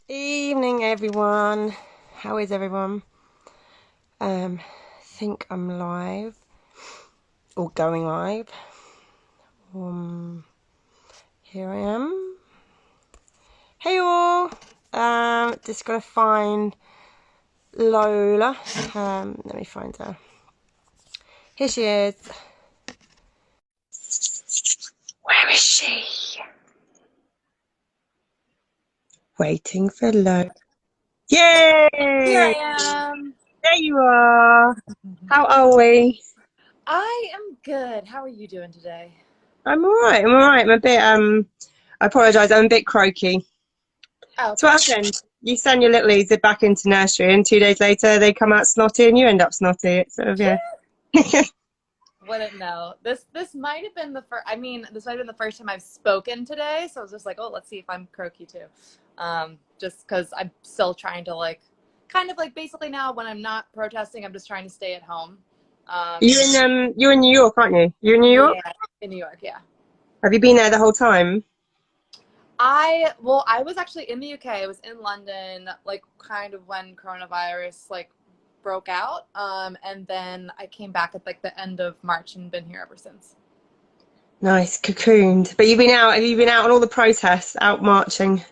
Evening, everyone. How is everyone? Think I'm live or going live. Here I am. Hey all. Just gotta find Lola. Let me find her. Here she is. Where is she? Waiting for Lola. Here Yay! I am. There you are. How are we? I am good. How are you doing today? I'm alright. I'm a bit I apologise. I'm a bit croaky. Oh, So okay. what happened? You send your littlies back into nursery, and 2 days later they come out snotty, and you end up snotty. It's sort of yeah. Wouldn't know. This might have been the first. I mean, this might have been the first time I've spoken today. So I was just like, oh, let's see if I'm croaky too. Just because I'm still trying to kind of like basically now when I'm not protesting, I'm just trying to stay at home. Um, You're in New York, aren't you? You're in New York. yeah, in New York, yeah. Have you been there the whole time? I was actually in the UK. I was in London, like kind of when coronavirus broke out. And then I came back at like the end of March and been here ever since. Nice, cocooned. But you've been out. Have you been out on all the protests, out marching?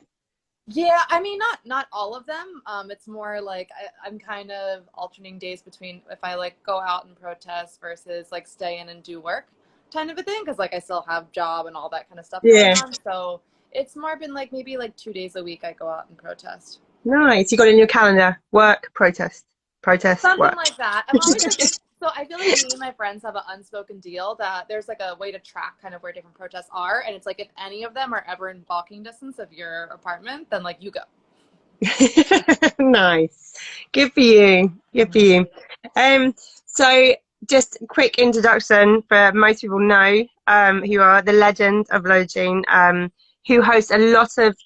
Yeah, I mean not all of them. It's more like I'm kind of alternating days between if I like go out and protest versus like stay in and do work kind of a thing because like I still have job and all that kind of stuff going Yeah. on. So it's more been like maybe like 2 days a week I go out and protest. Nice. You got it in your calendar. Work, protest, protest, Something work. like that. I'm always like, so I feel like me and my friends have an unspoken deal that there's like a way to track kind of where different protests are. And it's like, if any of them are ever in walking distance of your apartment, then like you go. Nice. Good for you. Good for you. Um, so just a quick introduction for most people know who are the legend of Lola Jean, who hosts a lot of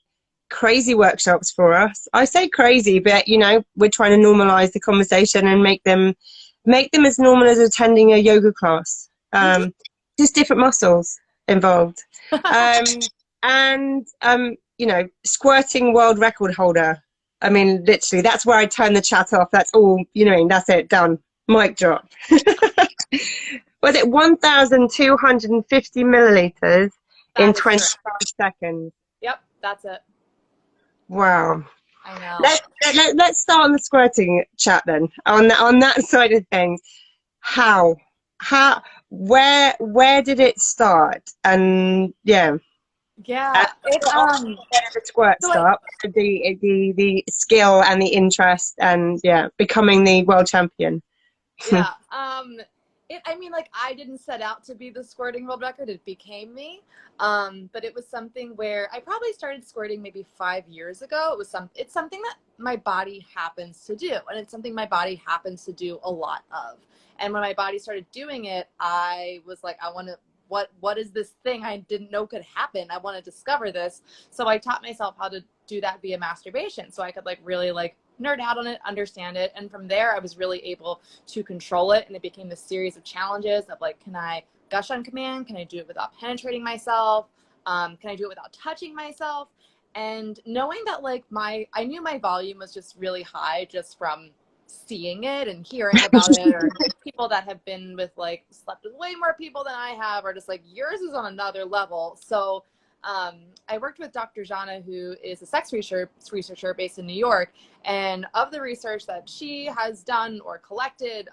crazy workshops for us. I say crazy, but you know, we're trying to normalize the conversation and make them as normal as attending a yoga class. Just different muscles involved. Um, and you know, squirting world record holder. I mean, literally, that's where I turn the chat off. That's all, you know, that's it, done. Mic drop. Was it 1,250 milliliters in That is correct. 25 seconds? Yep, that's it. Wow. I know. Let's start on the squirting chat then. On that side of things, how how where did it start? And yeah, and Yeah, it where did the squirt so I start? The skill and the interest and yeah, becoming the world champion. yeah. I mean, like, I didn't set out to be the squirting world record. It became me. But it was something where I probably started squirting maybe 5 years ago. It's something that my body happens to do, and it's something my body happens to do a lot of. And when my body started doing it, I was like, I want to. What is this thing I didn't know could happen? I want to discover this. So I taught myself how to do that via masturbation, so I could like really like nerd out on it, understand it, and from there I was really able to control it. And it became this series of challenges of like, can I gush on command? Can I do it without penetrating myself? Can I do it without touching myself? And knowing that like I knew my volume was just really high just from seeing it and hearing about it, or people that have been with like slept with way more people than I have, or just like yours is on another level. So I worked with Dr. Jana, who is a sex researcher based in New York. And of the research that she has done or collected,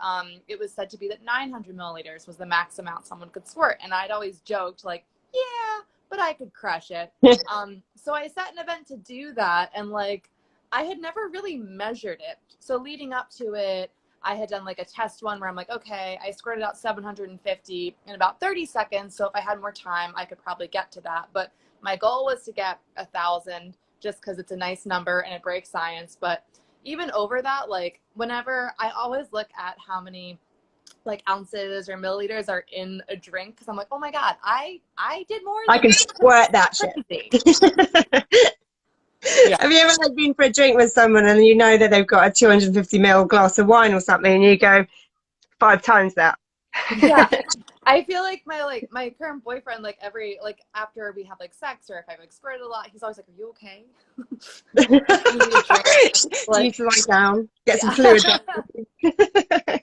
it was said to be that 900 milliliters was the max amount someone could squirt. And I'd always joked, like, yeah, but I could crush it. So I set an event to do that. And like, I had never really measured it. So leading up to it, I had done like a test one where I'm like, okay, I squirted out 750 in about 30 seconds. So if I had more time, I could probably get to that. But my goal was to get 1,000 just because it's a nice number and it breaks science. But even over that, like whenever I always look at how many like ounces or milliliters are in a drink, because I'm like, oh my God, I did more I than can squirt that shit. crazy. Have Yeah. you ever like been for a drink with someone and you know that they've got a 250 ml glass of wine or something and you go 5 times that? Yeah. I feel like my current boyfriend, like every like after we have like sex or if I like squirted a lot, he's always like, "Are you okay? Like, you need a drink." You need Like, to lie down, get some yeah. fluid down.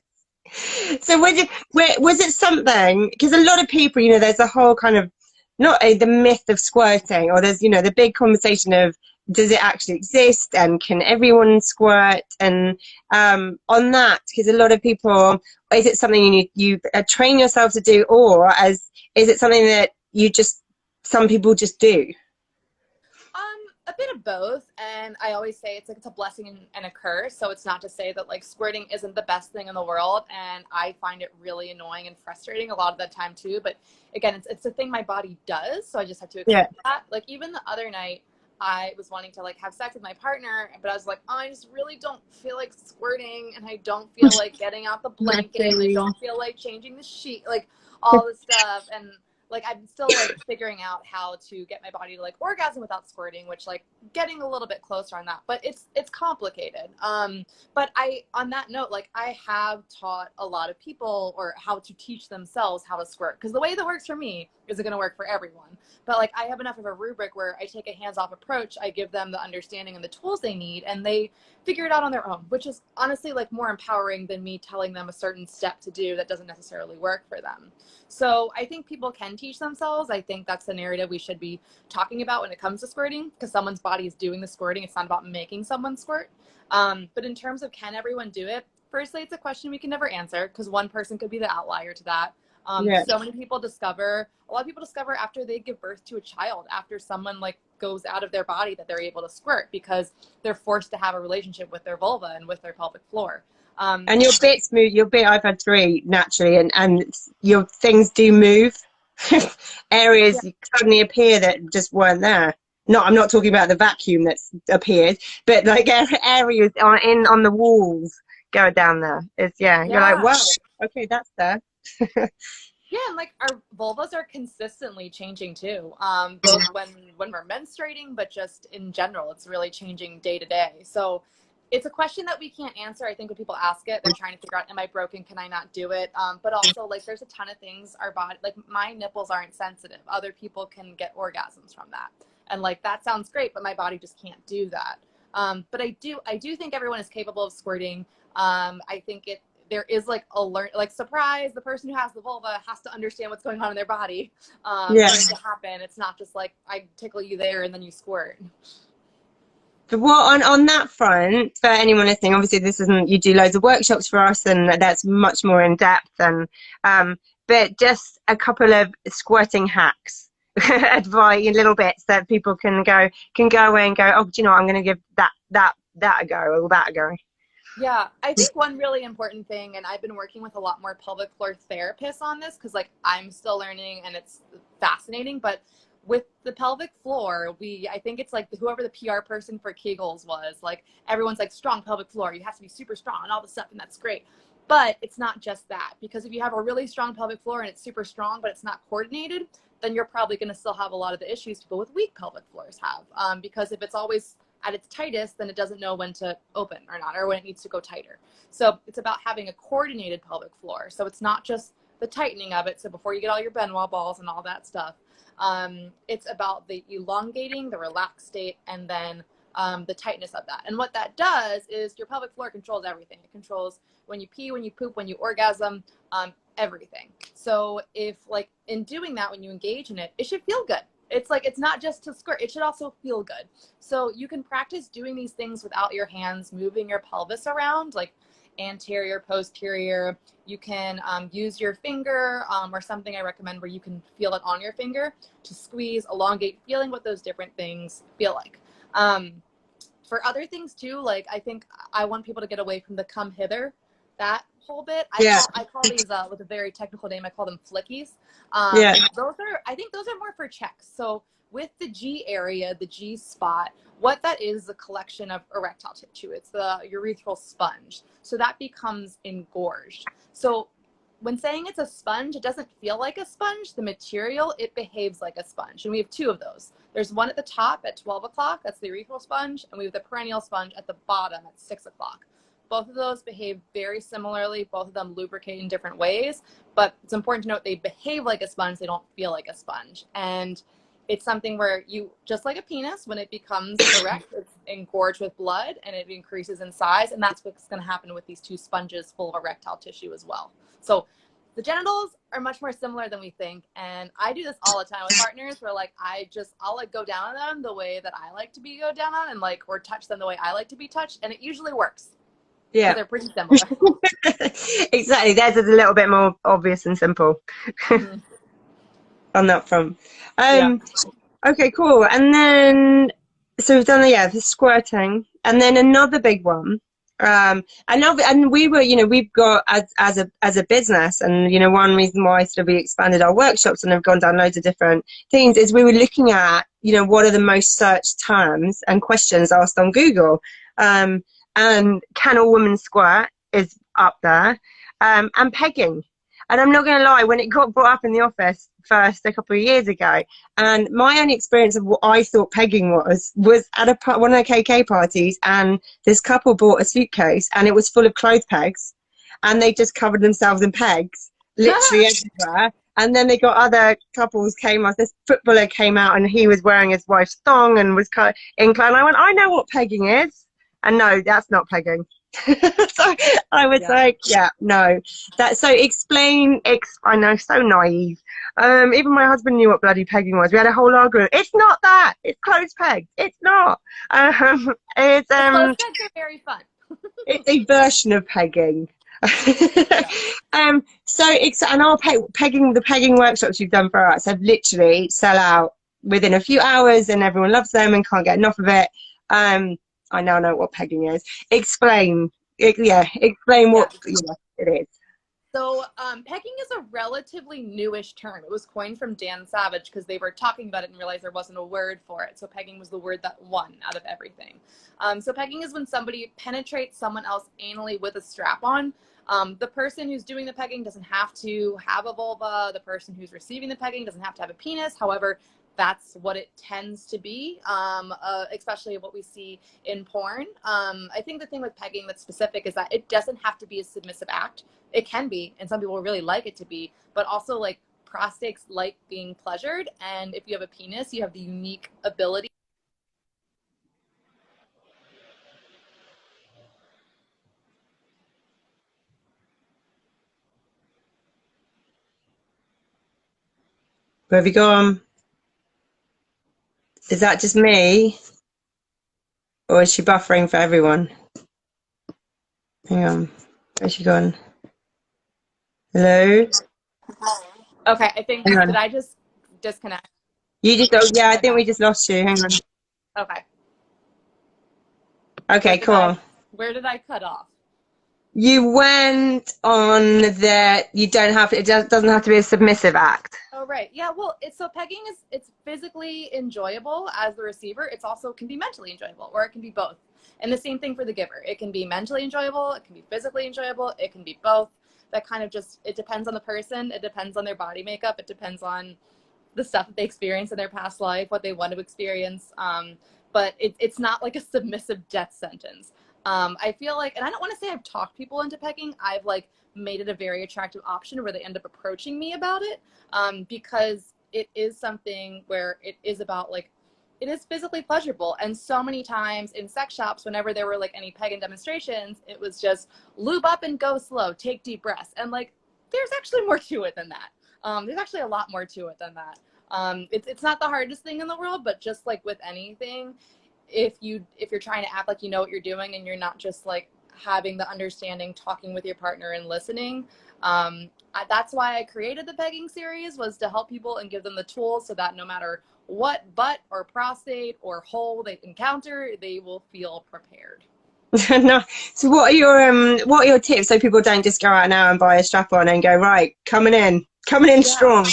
So was it something, because a lot of people, there's a whole kind of, not the myth of squirting, or there's, the big conversation of, does it actually exist and can everyone squirt? And on that, because a lot of people, is it something you train yourself to do, or is it something that some people just do? A bit of both, and I always say it's like it's a blessing and a curse. So it's not to say that like squirting isn't the best thing in the world, and I find it really annoying and frustrating a lot of the time too. But again, it's a thing my body does, so I just have to Yeah. accept that. Like even the other night, I was wanting to like have sex with my partner, but I was like, oh, I just really don't feel like squirting, and I don't feel like getting out the blanket, and I don't feel like changing the sheet, like all this stuff, and like I'm still like figuring out how to get my body to like orgasm without squirting, which like getting a little bit closer on that, but it's complicated. But on that note, like I have taught a lot of people or how to teach themselves how to squirt, because the way that works for me isn't going to work for everyone. But like I have enough of a rubric where I take a hands-off approach, I give them the understanding and the tools they need, and they figure it out on their own, which is honestly like more empowering than me telling them a certain step to do that doesn't necessarily work for them. So I think people can teach themselves. I think that's the narrative we should be talking about when it comes to squirting, because someone's body is doing the squirting. It's not about making someone squirt. But in terms of can everyone do it, firstly, it's a question we can never answer, because one person could be the outlier to that. Yeah. So many people discover, a lot of people discover after they give birth to a child, after someone like goes out of their body, that they're able to squirt because they're forced to have a relationship with their vulva and with their pelvic floor. And your bits move. I've had three naturally, and your things do move. Yeah. Areas suddenly appear that just weren't there. I'm not talking about the vacuum that's appeared, but like areas on the walls go down there. You're like, Yeah. wow, okay, that's there. Yeah, and like our vulvas are consistently changing too. Both when we're menstruating, but just in general, it's really changing day to day. So it's a question that we can't answer. I think when people ask it, they're trying to figure out, am I broken? Can I not do it? But also like there's a ton of things our body, like my nipples aren't sensitive. Other people can get orgasms from that. And like that sounds great, but my body just can't do that. But I do think everyone is capable of squirting. I think there is like a surprise, the person who has the vulva has to understand what's going on in their body Yeah. for it to happen. It's not just like I tickle you there and then you squirt. But what on that front, for anyone listening, obviously this isn't, you do loads of workshops for us, and that's much more in depth, and but just a couple of squirting hacks, advice, little bits that people can go away and go, oh, do you know what, I'm going to give that a go, or that a go. Yeah, I think one really important thing, and I've been working with a lot more pelvic floor therapists on this because like I'm still learning and it's fascinating, but with the pelvic floor, I think it's like whoever the PR person for Kegels was, like everyone's like strong pelvic floor, you have to be super strong and all this stuff, and that's great. But it's not just that, because if you have a really strong pelvic floor and it's super strong, but it's not coordinated, then you're probably going to still have a lot of the issues people with weak pelvic floors have. Because if it's always at its tightest, then it doesn't know when to open or not, or when it needs to go tighter. So it's about having a coordinated pelvic floor. So it's not just the tightening of it. So before you get all your Benoit balls and all that stuff, it's about the elongating, the relaxed state, and then the tightness of that. And what that does is your pelvic floor controls everything. It controls when you pee, when you poop, when you orgasm, everything. So if like in doing that, when you engage in it, it should feel good. It's like, it's not just to squirt, it should also feel good. So you can practice doing these things without your hands moving your pelvis around, like anterior, posterior. You can use your finger or something I recommend where you can feel it on your finger to squeeze, elongate, feeling what those different things feel like. For other things too, like I think I want people to get away from the come hither, that whole bit. I call these with a very technical name, I call them flickies. I think those are more for checks. So with the G area, the G spot, what that is a collection of erectile tissue. It's the urethral sponge. So that becomes engorged. So when saying it's a sponge, it doesn't feel like a sponge. The material, it behaves like a sponge. And we have two of those. There's one at the top at 12 o'clock. That's the urethral sponge. And we have the perennial sponge at the bottom at 6 o'clock. both of those behave very similarly. Both of them lubricate in different ways, but it's important to note they behave like a sponge. They don't feel like a sponge. And it's something where you, just like a penis, when it becomes erect, it's engorged with blood and it increases in size. And that's what's going to happen with these two sponges full of erectile tissue as well. So the genitals are much more similar than we think. And I do this all the time with partners where like, I'll like go down on them the way that I like to be go down on, and like, or touch them the way I like to be touched. And it usually works. Yeah. They're pretty similar. Exactly. Theirs is a little bit more obvious and simple Mm-hmm. on that front. Yeah. Okay, cool. And then, so we've done the squirting, and then another big one. And we were, we've got as a business, and one reason why sort of we expanded our workshops and have gone down loads of different things is we were looking at, what are the most searched terms and questions asked on Google, and can a woman squirt is up there, and pegging. And I'm not going to lie, when it got brought up in the office first a couple of years ago, and my only experience of what I thought pegging was at one of the KK parties, and this couple bought a suitcase and it was full of clothes pegs, and they just covered themselves in pegs, literally everywhere. And then they got other couples came out. This footballer came out and he was wearing his wife's thong and was kind of inclined. I went, I know what pegging is. And no, that's not pegging. So I was like, yeah, no. So explain. I know, so naive. Even my husband knew what bloody pegging was. We had a whole argument. It's not that. It's clothes pegs. It's not. Clothes pegs are very fun. It's a version of pegging. And our pegging, the pegging workshops you've done for us have literally sell out within a few hours, and everyone loves them and can't get enough of it. I now know what pegging is. Explain what it is. So pegging is a relatively newish term. It was coined from Dan Savage because they were talking about it and realized there wasn't a word for it. So pegging was the word that won out of everything. So pegging is when somebody penetrates someone else anally with a strap on. The person who's doing the pegging doesn't have to have a vulva. The person who's receiving the pegging doesn't have to have a penis. However, that's what it tends to be, especially what we see in porn. I think the thing with pegging that's specific is that it doesn't have to be a submissive act. It can be, and some people really like it to be, but also like prostates like being pleasured. And if you have a penis, you have the unique ability. Where have you gone? Is that just me? Or is she buffering for everyone? Hang on. Where's she gone? Hello? Okay, I think, did I just disconnect? You just, I think we just lost you. Hang on. Okay. Okay, cool. Where did I cut off? You went on that it doesn't have to be a submissive act. Oh, right. Yeah, well, so pegging it's physically enjoyable as the receiver. It's also can be mentally enjoyable, or it can be both. And the same thing for the giver. It can be mentally enjoyable, it can be physically enjoyable, it can be both. That kind of it depends on the person, it depends on their body makeup, it depends on the stuff that they experienced in their past life, what they want to experience. But it's not like a submissive death sentence. I feel like, and I don't want to say I've talked people into pegging, I've like made it a very attractive option where they end up approaching me about it, because it is something where it is about like, it is physically pleasurable. And so many times in sex shops, whenever there were like any pegging demonstrations, it was just lube up and go slow, take deep breaths. And like, there's actually more to it than that. There's actually a lot more to it than that. It's not the hardest thing in the world, but just like with anything, if you're trying to act like you know what you're doing and you're not just like having the understanding, talking with your partner and listening, that's why I created the pegging series, was to help people and give them the tools so that no matter what butt or prostate or hole they encounter, they will feel prepared. No. So what are your tips so people don't just go out now and buy a strap on and go, right, coming in strong?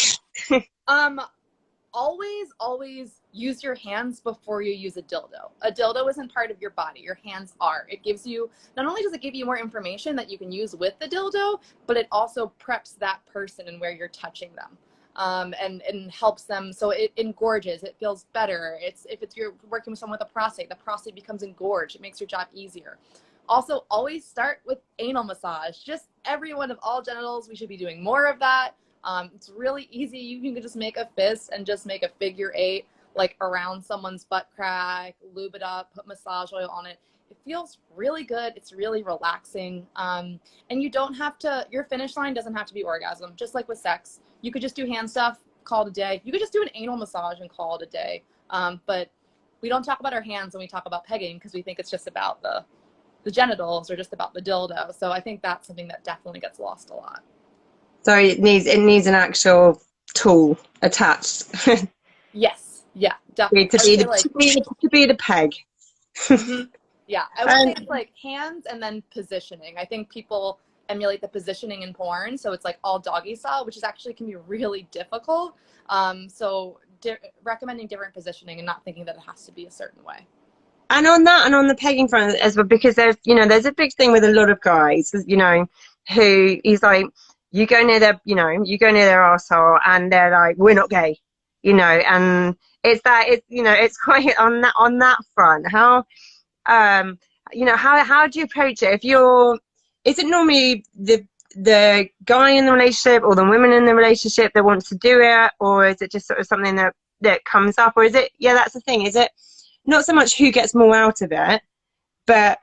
Always use your hands before you use a dildo. A dildo isn't part of your body. Your hands are. It gives you, not only does it give you more information that you can use with the dildo, but it also preps that person and where you're touching them. And helps them, so it engorges, it feels better. If you're working with someone with a prostate, the prostate becomes engorged, it makes your job easier. Also, always start with anal massage. Just everyone of all genitals, we should be doing more of that. It's really easy. You can just make a fist and just make a figure 8, like around someone's butt crack, lube it up, put massage oil on it. It feels really good. It's really relaxing. And you don't have to, your finish line doesn't have to be orgasm, just like with sex. You could just do hand stuff, call it a day. You could just do an anal massage and call it a day. But we don't talk about our hands when we talk about pegging because we think it's just about the genitals or just about the dildo. So I think that's something that definitely gets lost a lot. So it needs an actual tool attached. Yes. Yeah, definitely. To be the peg. Mm-hmm. Yeah, I would say it's like hands and then positioning. I think people emulate the positioning in porn, so it's like all doggy style, which is actually can be really difficult. So recommending different positioning and not thinking that it has to be a certain way. And on that, and on the pegging front as well, because there's a big thing with a lot of guys, who is like, you go near their asshole and they're like, we're not gay, and it's quite on that front. How how do you approach it? Is it normally the guy in the relationship or the women in the relationship that wants to do it, or is it just sort of something that comes up, or is it, that's the thing, is it not so much who gets more out of it, but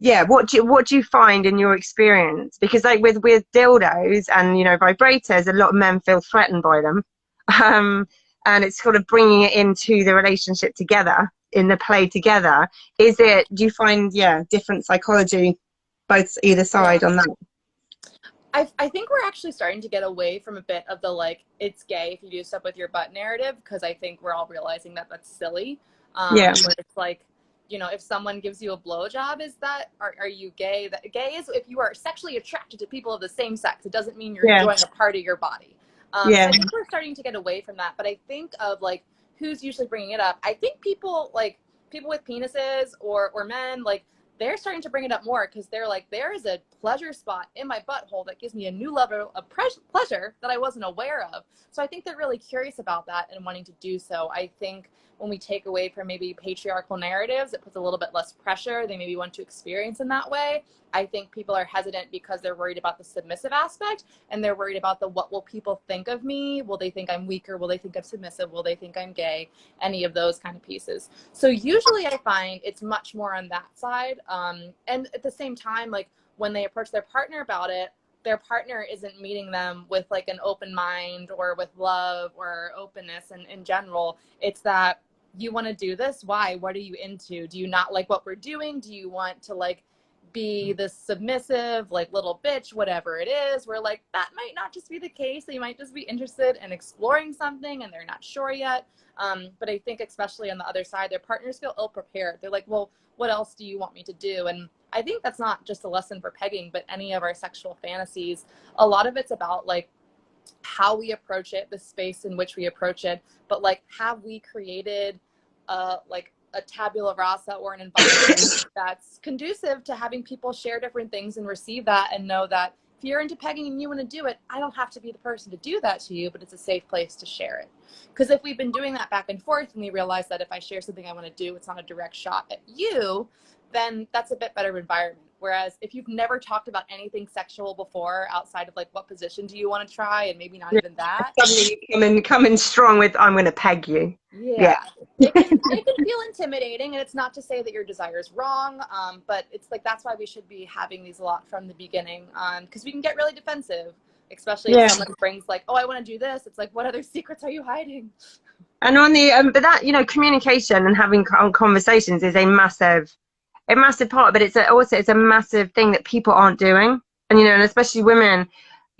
what do you find in your experience? Because like with dildos and vibrators, a lot of men feel threatened by them, and it's sort of bringing it into the relationship together, in the play together. Do you find different psychology both either side on that? I think we're actually starting to get away from a bit of the like, it's gay if you do stuff with your butt narrative, because I think we're all realizing that that's silly. Where it's like, if someone gives you a blowjob, are you gay? That gay is if you are sexually attracted to people of the same sex. It doesn't mean you're enjoying a part of your body. So I think we're starting to get away from that. But I think of like who's usually bringing it up. I think people with penises or men, like, they're starting to bring it up more because they're like, there is a pleasure spot in my butthole that gives me a new level of pleasure that I wasn't aware of. So I think they're really curious about that and wanting to do so. I think when we take away from maybe patriarchal narratives, it puts a little bit less pressure. They maybe want to experience in that way. I think people are hesitant because they're worried about the submissive aspect, and they're worried about what will people think of me? Will they think I'm weaker? Will they think I'm submissive? Will they think I'm gay? Any of those kind of pieces. So usually I find it's much more on that side. And at the same time, like when they approach their partner about it, their partner isn't meeting them with like an open mind or with love or openness. And in general, it's that, you want to do this? Why? What are you into? Do you not like what we're doing? Do you want to like be this submissive, like little bitch, whatever it is? We're like, that might not just be the case. They might just be interested in exploring something and they're not sure yet. But I think especially on the other side, their partners feel ill prepared. They're like, well, what else do you want me to do? And I think that's not just a lesson for pegging, but any of our sexual fantasies. A lot of it's about like how we approach it, the space in which we approach it, but like, have we created like a tabula rasa or an environment that's conducive to having people share different things and receive that and know that if you're into pegging and you want to do it, I don't have to be the person to do that to you, but it's a safe place to share it. Because if we've been doing that back and forth and we realize that if I share something I want to do, it's not a direct shot at you, then that's a bit better environment. Whereas if you've never talked about anything sexual before outside of like what position do you want to try and maybe not even that. Suddenly you come in strong with, I'm going to peg you. Yeah. It can feel intimidating, and it's not to say that your desire is wrong, but it's like that's why we should be having these a lot from the beginning, because we can get really defensive, especially if someone brings like, oh, I want to do this. It's like, what other secrets are you hiding? And on the but that communication and having conversations is a massive part, but it's a massive thing that people aren't doing, and and especially women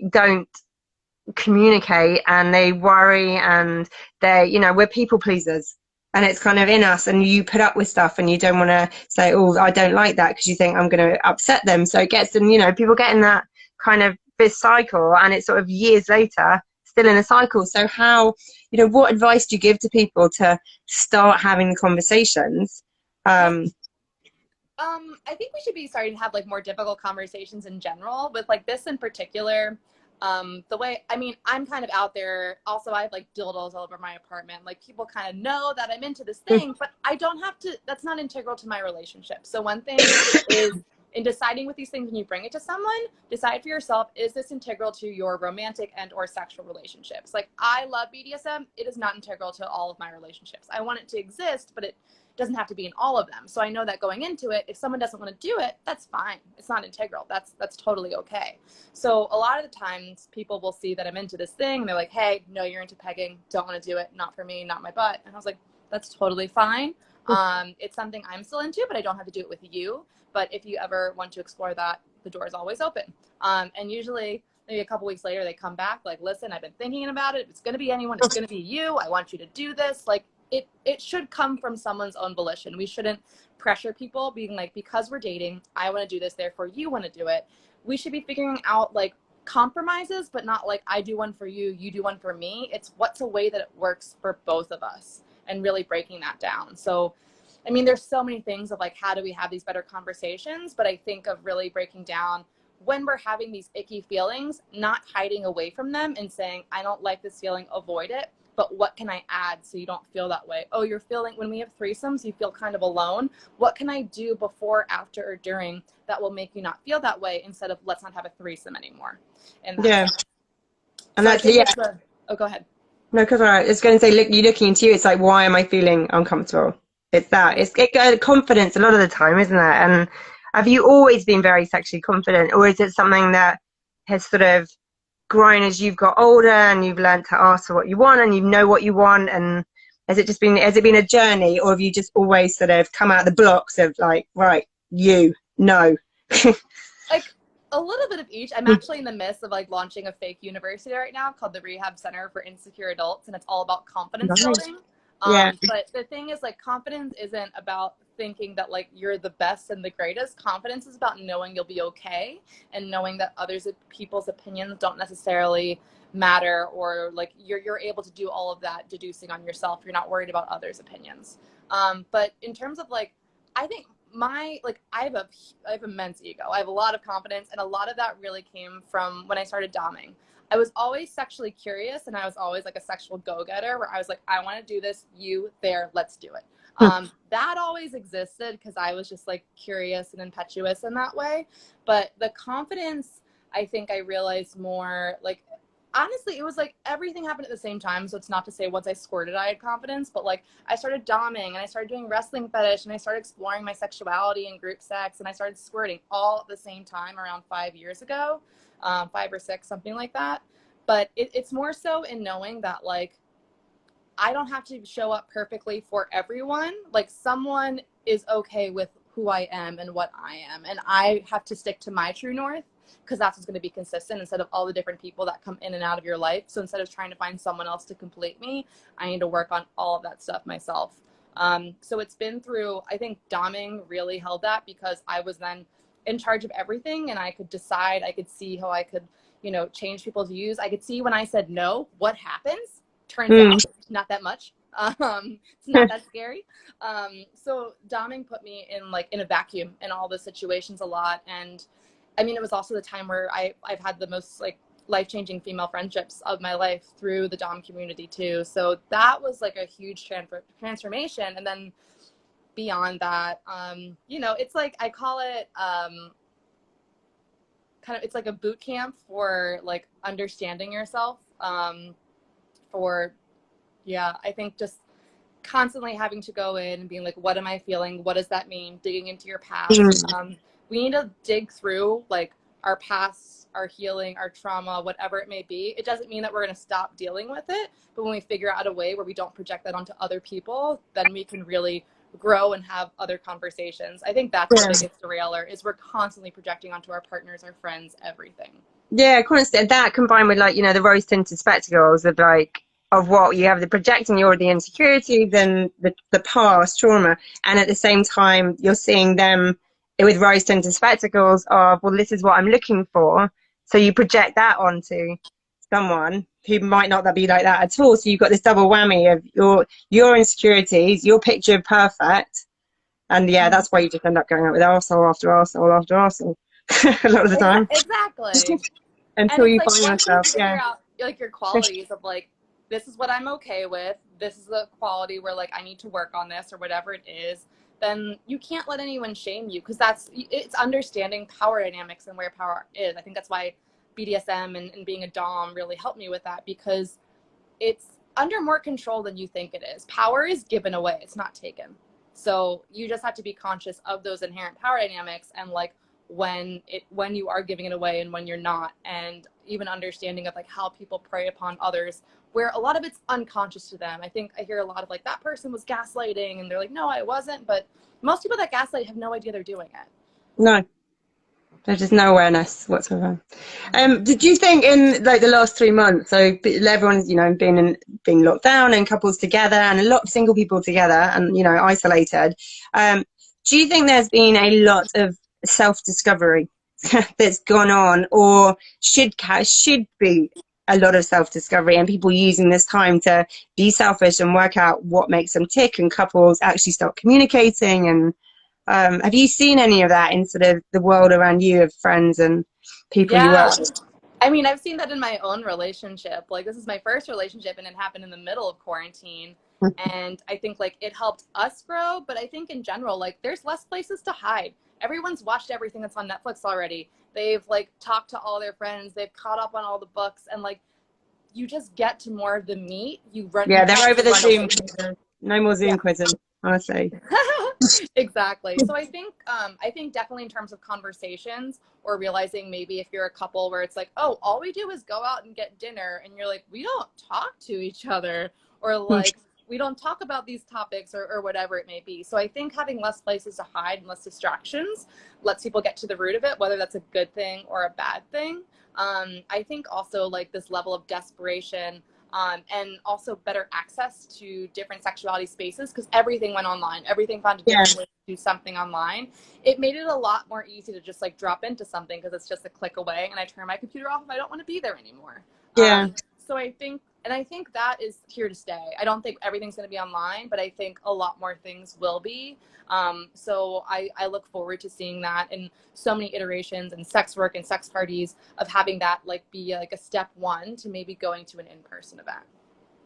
don't communicate, and they worry, and we're people pleasers, and it's kind of in us, and you put up with stuff and you don't want to say, oh, I don't like that, because you think I'm going to upset them. So it gets them, people get in that kind of this cycle, and it's sort of years later still in a cycle. So how, what advice do you give to people to start having conversations? I think we should be starting to have like more difficult conversations in general with like this in particular. The way, I mean, I'm kind of out there. Also, I have like dildos all over my apartment. Like people kind of know that I'm into this thing, but I don't have to, that's not integral to my relationship. So one thing is in deciding with these things when you bring it to someone, decide for yourself, is this integral to your romantic and or sexual relationships? Like, I love BDSM. It is not integral to all of my relationships. I want it to exist, but it doesn't have to be in all of them. So I know that going into it, if someone doesn't want to do it, that's fine. It's not integral. That's totally okay. So a lot of the times people will see that I'm into this thing and they're like, hey, no, you're into pegging. Don't want to do it. Not for me, not my butt. And I was like, that's totally fine. It's something I'm still into, but I don't have to do it with you. But if you ever want to explore that, the door is always open. And usually maybe a couple weeks later, they come back like, listen, I've been thinking about it. If it's going to be anyone, it's going to be you. I want you to do this. Like, it should come from someone's own volition. We shouldn't pressure people being like, because we're dating, I want to do this, therefore you want to do it. We should be figuring out like compromises, but not like I do one for you, you do one for me. It's what's a way that it works for both of us, and really breaking that down. So, I mean, there's so many things of like, how do we have these better conversations? But I think of really breaking down when we're having these icky feelings, not hiding away from them and saying, I don't like this feeling, avoid it. But what can I add so you don't feel that way? Oh, you're feeling, when we have threesomes, you feel kind of alone. What can I do before, after, or during that will make you not feel that way, instead of let's not have a threesome anymore? And Yeah. And so that's, yeah. Oh, go ahead. No, because I was going to say, look, you're looking into you. It's like, why am I feeling uncomfortable? It's that. It's confidence a lot of the time, isn't it? And have you always been very sexually confident, or is it something that has sort of grown as you've got older and you've learned to ask for what you want and you know what you want? And has it been a journey, or have you just always sort of come out the blocks of like, right, you no? Like a little bit of each. I'm actually in the midst of like launching a fake university right now called the Rehab Center for Insecure Adults, and it's all about confidence building. Yeah. But the thing is, like, confidence isn't about thinking that like you're the best and the greatest. Confidence is about knowing you'll be okay, and knowing that people's opinions don't necessarily matter, or like you're able to do all of that deducing on yourself. You're not worried about others' opinions. But in terms of like, I think I have immense ego. I have a lot of confidence, and a lot of that really came from when I started doming. I was always sexually curious, and I was always like a sexual go-getter where I was like, I want to do this, you there, let's do it. That always existed because I was just like curious and impetuous in that way. But the confidence, I think I realized more like, honestly, it was like everything happened at the same time. So it's not to say once I squirted, I had confidence, but like I started doming, and I started doing wrestling fetish, and I started exploring my sexuality and group sex, and I started squirting all at the same time around 5 years ago, 5 or 6, something like that. But it's more so in knowing that like, I don't have to show up perfectly for everyone. Like, someone is okay with who I am and what I am, and I have to stick to my true north, because that's what's going to be consistent, instead of all the different people that come in and out of your life. So instead of trying to find someone else to complete me, I need to work on all of that stuff myself. So it's been through, I think doming really held that, because I was then in charge of everything, and I could decide, I could see how I could, change people's views. I could see when I said no, what happens. Turns out not that much. It's not that scary. So doming put me in a vacuum in all the situations a lot. And I mean, it was also the time where I've had the most like life-changing female friendships of my life through the dom community too. So that was like a huge transformation. And then beyond that, it's like, I call it it's like a boot camp for like understanding yourself. I think just constantly having to go in and being like, what am I feeling? What does that mean? Digging into your past. We need to dig through like our past, our healing, our trauma, whatever it may be. It doesn't mean that we're going to stop dealing with it, but when we figure out a way where we don't project that onto other people, then we can really grow and have other conversations. I think that's the biggest derailer, is we're constantly projecting onto our partners, our friends, everything. Yeah, constant. That combined with like, the rose tinted spectacles of what you have, the projecting your the insecurities and the past trauma, and at the same time you're seeing them with rose tinted spectacles of, well, this is what I'm looking for. So you project that onto someone who might not be like that at all. So you've got this double whammy of your insecurities, your picture of perfect, and that's why you just end up going out with arsehole after arsehole after arsehole a lot of the time. Exactly. Until you like, find yourself, figure out like your qualities of like, this is what I'm okay with, this is the quality where like I need to work on this, or whatever it is, then you can't let anyone shame you, because it's understanding power dynamics and where power is. I think that's why BDSM and being a dom really helped me with that, because it's under more control than you think it is. Power is given away, it's not taken. So you just have to be conscious of those inherent power dynamics, and like when you are giving it away and when you're not, and even understanding of like how people prey upon others, where a lot of it's unconscious to them. I think I hear a lot of like, that person was gaslighting, and they're like, no, I wasn't. But most people that gaslight have no idea they're doing it. No, there's just no awareness whatsoever. Did you think in like the last 3 months, so everyone's, you know, being locked down and couples together and a lot of single people together and, you know, isolated, do you think there's been a lot of self-discovery that's gone on, or should be a lot of self-discovery, and people using this time to be selfish and work out what makes them tick, and couples actually start communicating? And have you seen any of that in sort of the world around you, of friends and people you work with? I mean, I've seen that in my own relationship. Like, this is my first relationship, and it happened in the middle of quarantine. And I think like it helped us grow, but I think in general, like, there's less places to hide. Everyone's watched everything that's on Netflix already. They've like talked to all their friends. They've caught up on all the books, and like, you just get to more of the meat. Yeah, they're over the Zoom quizzes. No more Zoom quizzes, honestly. Exactly. So I think definitely in terms of conversations, or realizing maybe if you're a couple where it's like, oh, all we do is go out and get dinner, and you're like, we don't talk to each other, or like we don't talk about these topics, or whatever it may be. So I think having less places to hide and less distractions lets people get to the root of it, whether that's a good thing or a bad thing. I think also like this level of desperation, and also better access to different sexuality spaces, because everything went online. Everything found a different way to do something online. It made it a lot more easy to just like drop into something, because it's just a click away, and I turn my computer off if I don't want to be there anymore. So I think that is here to stay. I don't think everything's going to be online, but I think a lot more things will be. So I look forward to seeing that in so many iterations and sex work and sex parties, of having that like be like a step one to maybe going to an in-person event.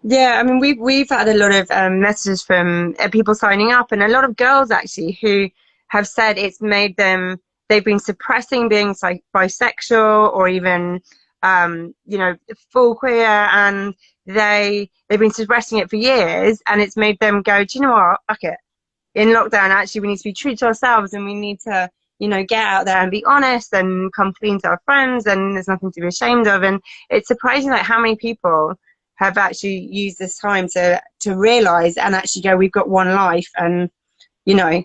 Yeah, I mean, we've had a lot of messages from people signing up, and a lot of girls actually who have said it's made them, they've been suppressing being bisexual, or even you know, full queer, and they've been suppressing it for years, and it's made them go, do you know what, fuck it, in lockdown actually we need to be true to ourselves, and we need to, you know, get out there and be honest and come clean to our friends, and there's nothing to be ashamed of. And it's surprising like how many people have actually used this time to realize and actually go, we've got one life, and you know,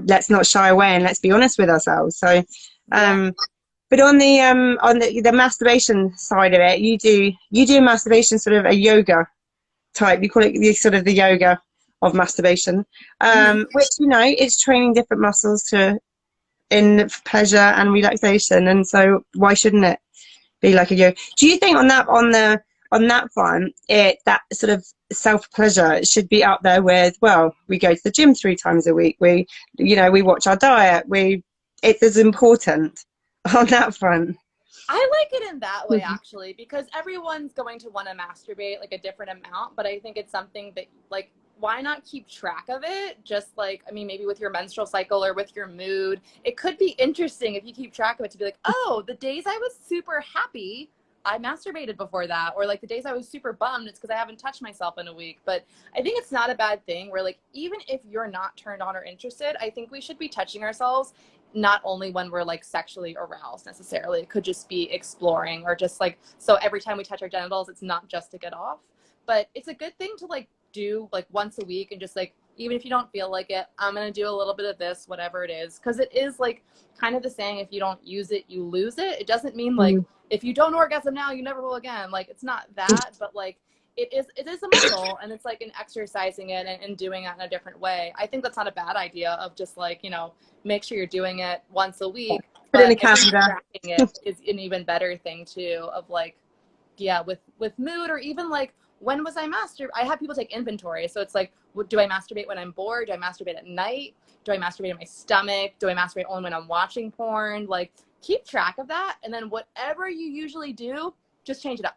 let's not shy away, and let's be honest with ourselves. So but on the masturbation side of it, you do masturbation sort of a yoga type. You call it the yoga of masturbation, which, you know, it's training different muscles in pleasure and relaxation. And so why shouldn't it be like a yoga? Do you think on that front, that sort of self pleasure should be up there with, well, we go to the gym 3 times a week, we watch our diet, it is important on that front? I like it in that way, actually, because everyone's going to want to masturbate like a different amount, but I think it's something that, like, why not keep track of it? Just like, I mean, maybe with your menstrual cycle or with your mood, it could be interesting if you keep track of it, to be like, oh, the days I was super happy, I masturbated before that, or like the days I was super bummed, it's because I haven't touched myself in a week. But I think it's not a bad thing where, like, even if you're not turned on or interested, I think we should be touching ourselves, not only when we're like sexually aroused necessarily. It could just be exploring, or just like, so every time we touch our genitals, it's not just to get off, but it's a good thing to like do like once a week, and just like, even if you don't feel like it, I'm going to do a little bit of this, whatever it is. Because it is like kind of the saying, if you don't use it, you lose it. It doesn't mean like, if you don't orgasm now, you never will again. Like, it's not that, but like, it is a muscle, and it's like in exercising it and doing it in a different way. I think that's not a bad idea, of just like, you know, make sure you're doing it once a week. Put in a calendar. calendar. Tracking it is an even better thing too, of like, yeah, with mood, or even like, when was I I have people take inventory. So it's like, do I masturbate when I'm bored? Do I masturbate at night? Do I masturbate in my stomach? Do I masturbate only when I'm watching porn? Like, keep track of that. And then whatever you usually do, just change it up.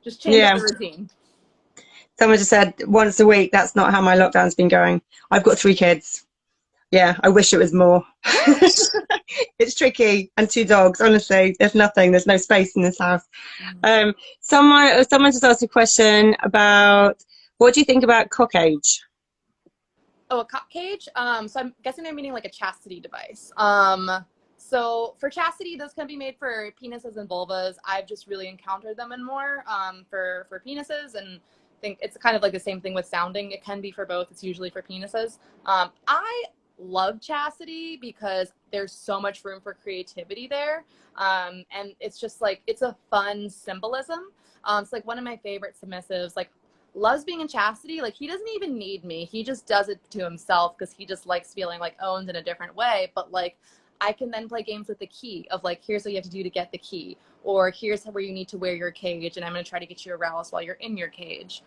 Just change up the routine. Someone just said once a week. That's not how my lockdown's been going. I've got 3 kids. Yeah, I wish it was more. It's tricky. And two dogs, honestly, there's no space in this house. Um, someone just asked a question about what do you think about Cockage? Oh, a cockage. So I'm guessing they're meaning like a chastity device. So for chastity, those can be made for penises and vulvas. I've just really encountered them in more for penises, and think it's kind of like the same thing with sounding. It can be for both. It's usually for penises. I love chastity because there's so much room for creativity there, and it's just like it's a fun symbolism. It's like one of my favorite submissives. Like loves being in chastity. Like he doesn't even need me. He just does it to himself because he just likes feeling like owned in a different way. But like I can then play games with the key of like, here's what you have to do to get the key, or here's where you need to wear your cage, and I'm going to try to get you aroused while you're in your cage.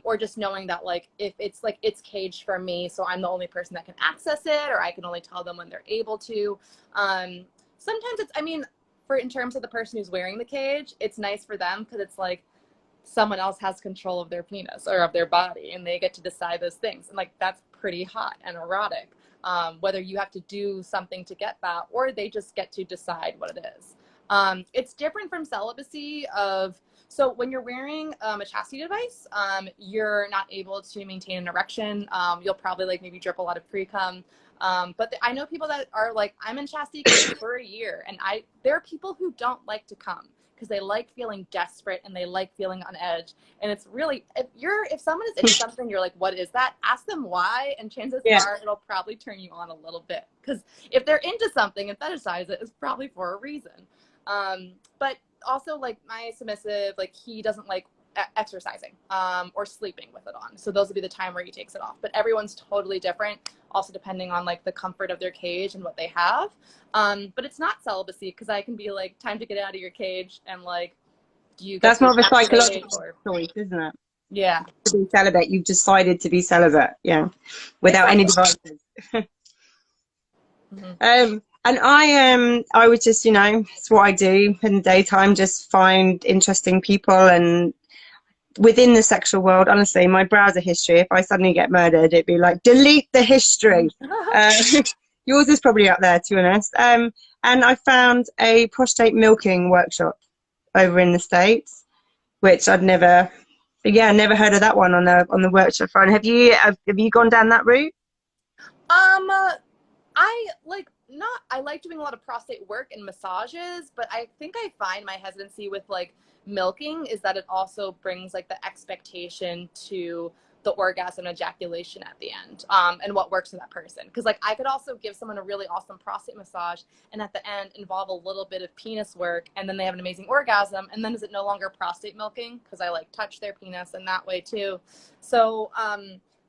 Or just knowing that like if it's like it's caged for me, so I'm the only person that can access it, or I can only tell them when they're able to. Sometimes it's, I mean, for in terms of the person who's wearing the cage, it's nice for them because it's like someone else has control of their penis or of their body, and they get to decide those things, and like that's pretty hot and erotic. Whether you have to do something to get that, or they just get to decide what it is. It's different from celibacy of, so when you're wearing a chastity device, you're not able to maintain an erection. You'll probably like maybe drip a lot of pre-cum. But I know people that are like, I'm in chastity for a year, and there are people who don't like to come because they like feeling desperate and they like feeling on edge. And it's really, if someone is into something, you're like, what is that? Ask them why, and chances are it'll probably turn you on a little bit. Because if they're into something and fetishize it, it's probably for a reason. But also like my submissive, like he doesn't like exercising or sleeping with it on. So those would be the time where he takes it off. But everyone's totally different, also depending on like the comfort of their cage and what they have. But it's not celibacy because I can be like, time to get out of your cage, and like, do you get That's to more of a ejaculate psychological or choice, isn't it? yeah. To be celibate, you've decided to be celibate, yeah, without any Exactly. devices. Mm-hmm. And I would just, it's what I do in the daytime, just find interesting people. And within the sexual world, honestly, my browser history, if I suddenly get murdered, it'd be like, delete the history. Uh, yours is probably up there, to be honest. And I found a prostate milking workshop over in the States, which never heard of that one on the workshop front. Have you gone down that route? I like not, I like doing a lot of prostate work and massages, but I think I find my hesitancy with like milking is that it also brings like the expectation to the orgasm and ejaculation at the end, and what works for that person. Because like I could also give someone a really awesome prostate massage and at the end involve a little bit of penis work, and then they have an amazing orgasm, and then is it no longer prostate milking because I like touch their penis in that way too. So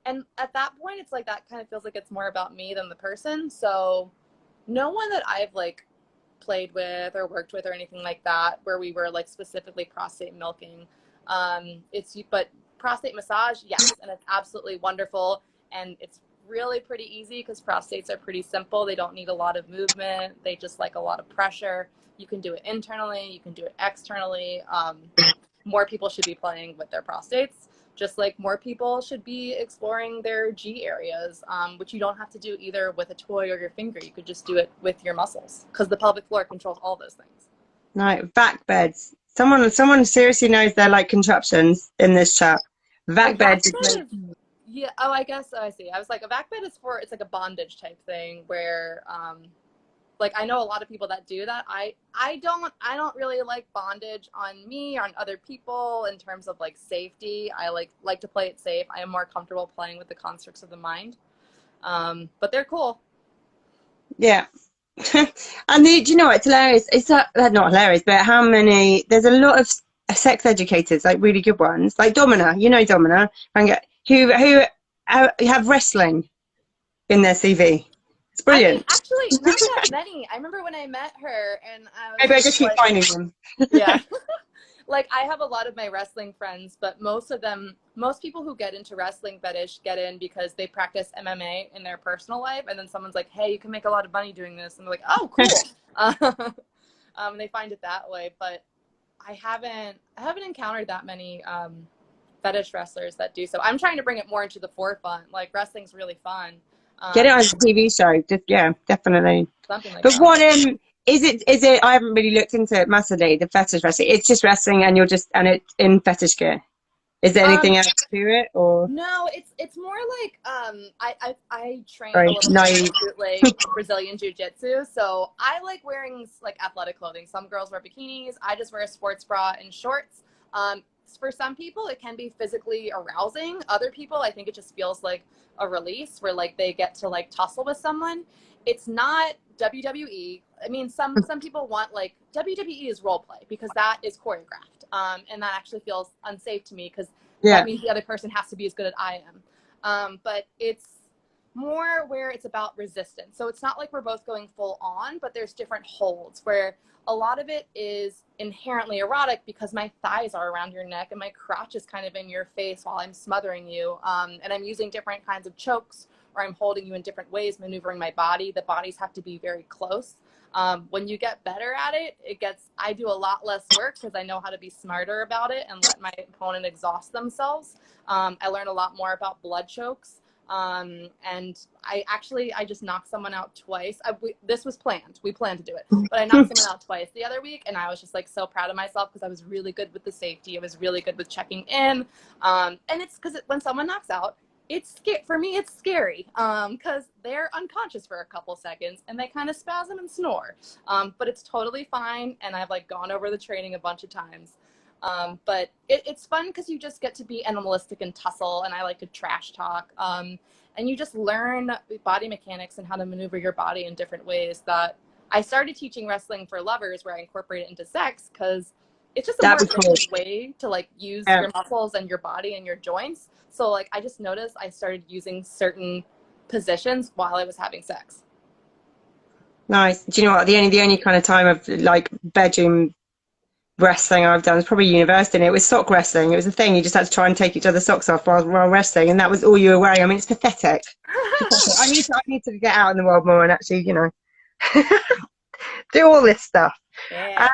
and at that point it's like that kind of feels like it's more about me than the person. So no one that I've like played with or worked with or anything like that where we were like specifically prostate milking. But prostate massage, yes, and it's absolutely wonderful, and it's really pretty easy because prostates are pretty simple. They don't need a lot of movement. They just like a lot of pressure. You can do it internally, you can do it externally. More people should be playing with their prostates, just like more people should be exploring their G areas, which you don't have to do either with a toy or your finger. You could just do it with your muscles because the pelvic floor controls all those things. No, vac beds. Someone seriously knows their like contraptions in this chat. A Vac vac beds. bed is, yeah. Oh, I guess I see. I was like, a vac bed is for, it's like a bondage type thing where, like I know a lot of people that do that. I don't really like bondage on me or on other people in terms of like safety. I like to play it safe. I am more comfortable playing with the constructs of the mind. But they're cool. Yeah. And do you know what? It's hilarious. It's not hilarious, but there's a lot of sex educators, like really good ones, like Domina. You know Domina, who have wrestling in their CV. It's I mean, brilliant. actually, not that many. I remember when I met her, and I was Maybe I just just keep like, finding them. yeah. Like I have a lot of my wrestling friends, but most people who get into wrestling fetish get in because they practice MMA in their personal life, and then someone's like, "Hey, you can make a lot of money doing this," and they're like, "Oh, cool." They find it that way, but I haven't encountered that many fetish wrestlers that do so. I'm trying to bring it more into the forefront. Like wrestling's really fun, Get it as a TV show. Just, yeah, definitely. Something like But that. what is it? Is it? I haven't really looked into it massively. The fetish wrestling. It's just wrestling, and you're just it's in fetish gear. Is there anything else to it, or? No, it's more like I train Sorry, a little bit naive. of bootleg Brazilian jiu-jitsu, so I like wearing like athletic clothing. Some girls wear bikinis. I just wear a sports bra and shorts. For some people, it can be physically arousing. Other people, I think it just feels like a release where like they get to like tussle with someone. It's not WWE. I mean, some people want like WWE is role play because that is choreographed, and that actually feels unsafe to me because that means the other person has to be as good as I am. But it's more where it's about resistance. So it's not like we're both going full on, but there's different holds where a lot of it is inherently erotic because my thighs are around your neck and my crotch is kind of in your face while I'm smothering you. And I'm using different kinds of chokes, or I'm holding you in different ways, maneuvering my body. The bodies have to be very close. When you get better at it, I do a lot less work because I know how to be smarter about it and let my opponent exhaust themselves. I learned a lot more about blood chokes. And I just knocked someone out twice. This was planned. We planned to do it, but I knocked someone out twice the other week, and I was just like so proud of myself because I was really good with the safety. I was really good with checking in. And it's because when someone knocks out, for me, it's scary because they're unconscious for a couple seconds and they kind of spasm and snore. But it's totally fine. And I've like gone over the training a bunch of times. But it's fun because you just get to be animalistic and tussle, and I like to trash talk. And you just learn body mechanics and how to maneuver your body in different ways. That I started teaching wrestling for lovers, where I incorporate it into sex because it's just a more efficient way to like use your muscles and your body and your joints. So like I just noticed I started using certain positions while I was having sex. Nice. Do you know what? The only kind of time of like bedroom wrestling I've done was probably university, and it was sock wrestling. It was a thing. You just had to try and take each other's socks off while wrestling, and that was all you were wearing. I mean, it's pathetic. I need to get out in the world more and actually, do all this stuff. Yeah.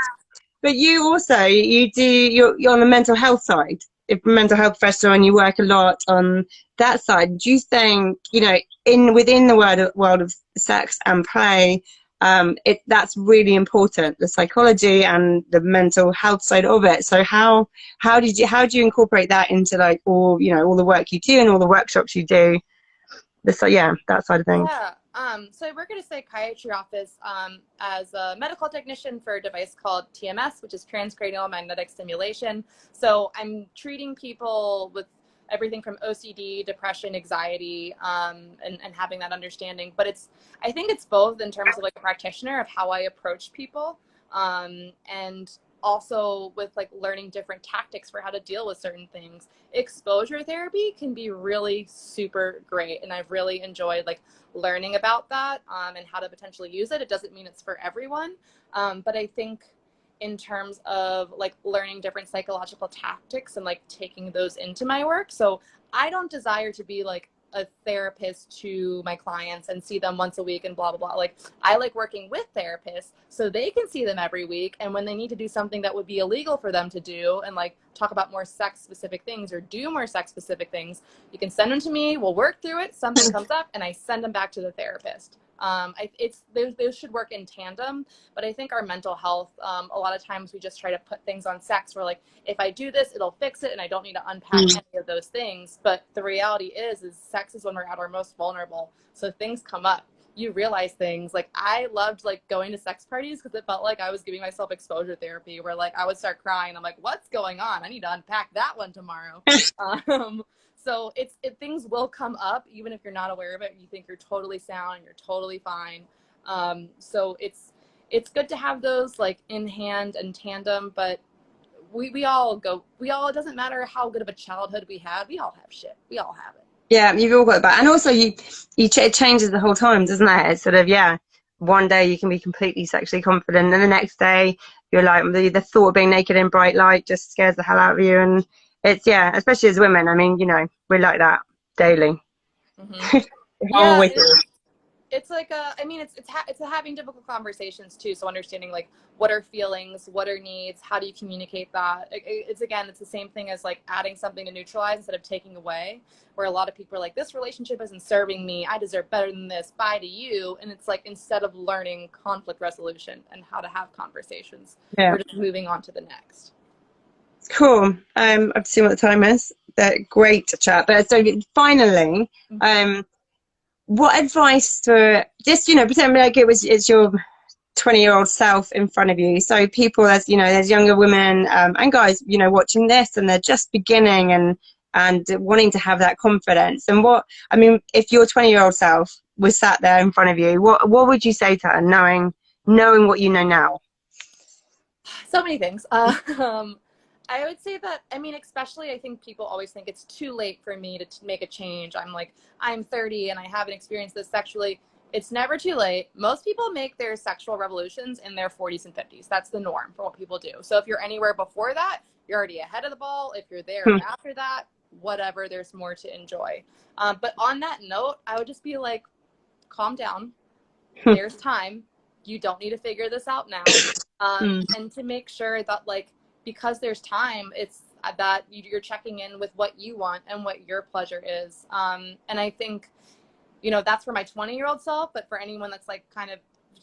But you also, you're on the mental health side, mental health professional, and you work a lot on that side. Do you think, within the world of sex and play, that's really important, the psychology and the mental health side of it. So how do you incorporate that into like all the work you do and all the workshops you do? That side of things. Yeah. So I work at a psychiatry office as a medical technician for a device called TMS, which is transcranial magnetic stimulation. So I'm treating people with everything from OCD, depression, anxiety, and having that understanding. But I think it's both in terms of like a practitioner of how I approach people, and also with like learning different tactics for how to deal with certain things. Exposure therapy can be really super great, and I've really enjoyed like learning about that and how to potentially use it. It doesn't mean it's for everyone, but I think in terms of like learning different psychological tactics and like taking those into my work. So I don't desire to be like a therapist to my clients and see them once a week and blah, blah, blah. Like I like working with therapists so they can see them every week. And when they need to do something that would be illegal for them to do and like talk about more sex specific things or do more sex specific things, you can send them to me. We'll work through it. Something comes up and I send them back to the therapist. Those should work in tandem, but I think our mental health, a lot of times we just try to put things on sex. We're like, if I do this, it'll fix it, and I don't need to unpack any of those things. But the reality is sex is when we're at our most vulnerable. So things come up. You realize things. Like I loved like going to sex parties because it felt like I was giving myself exposure therapy. Where like I would start crying. I'm like, what's going on? I need to unpack that one tomorrow. So things will come up even if you're not aware of it. You think you're totally sound and you're totally fine. So it's good to have those like in hand and tandem, but we all it doesn't matter how good of a childhood we had. We all have shit. We all have it. Yeah, you've all got that. And also it changes the whole time, doesn't it? It's sort of, one day you can be completely sexually confident and the next day you're like, the thought of being naked in bright light just scares the hell out of you. And it's, especially as women, I mean, we're like that daily. Mm-hmm. Yeah, it's like I mean, it's having difficult conversations too. So understanding like what are feelings, what are needs, how do you communicate that? It's again, it's the same thing as like adding something to neutralize instead of taking away. Where a lot of people are like, this relationship isn't serving me. I deserve better than this. Bye to you. And it's like instead of learning conflict resolution and how to have conversations, we're just moving on to the next. Cool. I've seen what the time is. Great to chat. But so finally, what advice for just, pretend like it's your 20-year-old self in front of you. So people, as there's younger women and guys, watching this, and they're just beginning and wanting to have that confidence. And if your 20-year-old self was sat there in front of you, what would you say to her, knowing what you know now? So many things. I would say that, I mean, especially I think people always think it's too late for me to make a change. I'm 30 and I haven't experienced this sexually. It's never too late. Most people make their sexual revolutions in their 40s and 50s. That's the norm for what people do. So if you're anywhere before that, you're already ahead of the ball. If you're there after that, whatever, there's more to enjoy. But on that note, I would just be like, calm down. There's time. You don't need to figure this out now. And to make sure that like, because there's time, it's that you're checking in with what you want and what your pleasure is. And I think, that's for my 20-year-old self, but for anyone that's like kind of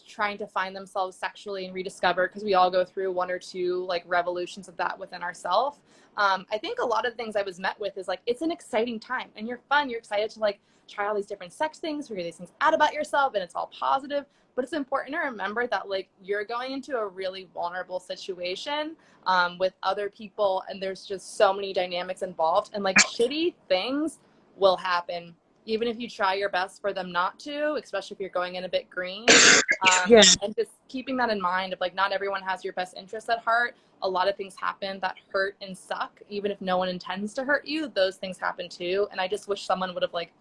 trying to find themselves sexually and rediscover, because we all go through one or two like revolutions of that within ourselves. I think a lot of the things I was met with is like, it's an exciting time and you're fun. You're excited to like try all these different sex things, figure these things out about yourself, and it's all positive. But it's important to remember that like you're going into a really vulnerable situation with other people, and there's just so many dynamics involved, and like shitty things will happen even if you try your best for them not to, especially if you're going in a bit green. And just keeping that in mind of like, not everyone has your best interests at heart. A lot of things happen that hurt and suck. Even if no one intends to hurt you, those things happen too. And I just wish someone would have like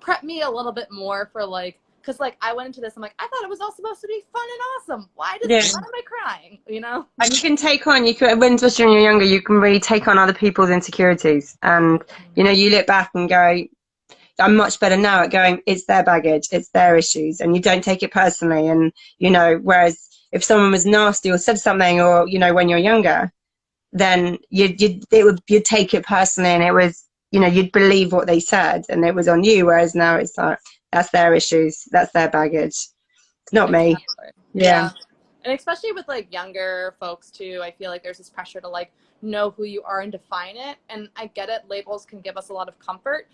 prepped me a little bit more for like, because like I went into this, I'm like, I thought it was all supposed to be fun and awesome. Why am I crying? And you can take on, especially when you're younger, you can really take on other people's insecurities. And, you look back and go, I'm much better now at going, it's their baggage, it's their issues, and you don't take it personally. And, whereas if someone was nasty or said something, or, when you're younger, then you'd take it personally, and it was, you'd believe what they said and it was on you. Whereas now it's like, that's their issues, that's their baggage. It's not me. Yeah. And especially with like younger folks too, I feel like there's this pressure to like know who you are and define it. And I get it, labels can give us a lot of comfort.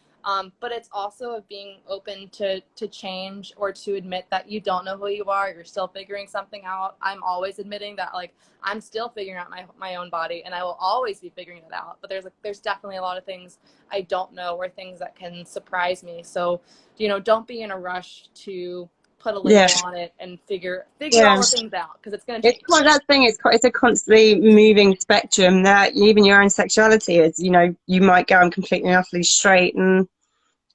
But it's also of being open to change, or to admit that you don't know who you are. You're still figuring something out. I'm always admitting that like I'm still figuring out my own body, and I will always be figuring it out. But there's definitely a lot of things I don't know, or things that can surprise me. So, don't be in a rush to put a label on it and figure all the things out, because it's going to change. It's a constantly moving spectrum, that even your own sexuality is, you might go, I'm completely and utterly straight, and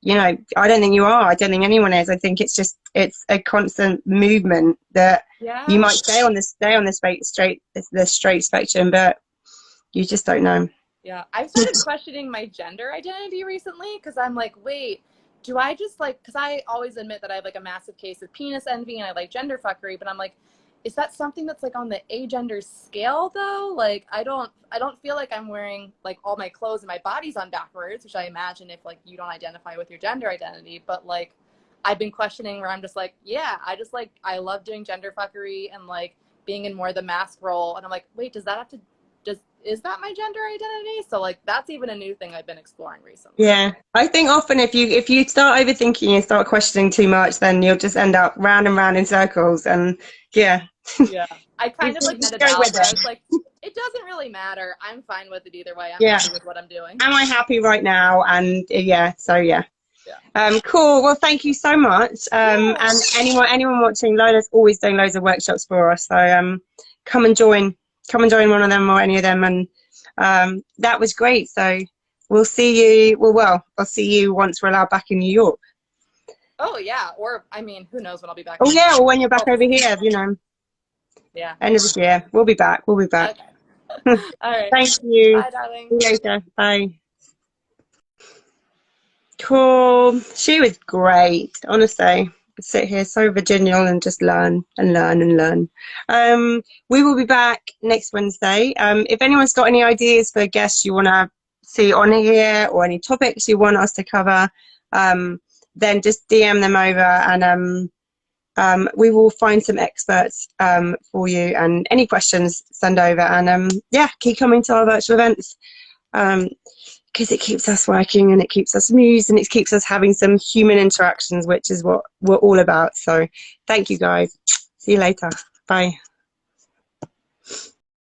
I don't think you are. I don't think anyone is. I think it's a constant movement that you might stay on the straight spectrum, but you just don't know. Yeah, I've started questioning my gender identity recently, because I'm like, wait, do I just like, because I always admit that I have like a massive case of penis envy and I like gender fuckery, but I'm like, is that something that's like on the agender scale though? Like, I don't feel like I'm wearing like all my clothes and my body's on backwards, which I imagine if like you don't identify with your gender identity. But like, I've been questioning where I'm just like, yeah, I love doing gender fuckery and like being in more of the mask role. And I'm like, wait, is that my gender identity? So like, that's even a new thing I've been exploring recently. Yeah, I think often if you start overthinking and start questioning too much, then you'll just end up round and round in circles. And yeah. I kind of like netted out where I was like, it doesn't really matter. I'm fine with it either way. I'm happy with what I'm doing. Am I happy right now? And cool. Well, thank you so much. And anyone watching, Lola's always doing loads of workshops for us. So come and join one of them or any of them. And that was great. So we'll see you. I'll see you once we're allowed back in New York. Oh yeah, or I mean, who knows when I'll be back? Oh yeah, or when you're back over here, Yeah. End of the year. We'll be back. Okay. All right. Thank you. Bye, darling. See you later. Bye. Cool. She was great, honestly. sit here so virginal and just learn and learn and learn. We will be back next Wednesday. If anyone's got any ideas for guests you want to see on here or any topics you want us to cover, then just DM them over, and we will find some experts for you. And any questions, send over. And yeah, keep coming to our virtual events, because it keeps us working and it keeps us amused and it keeps us having some human interactions, which is what we're all about. So thank you guys. See you later. Bye.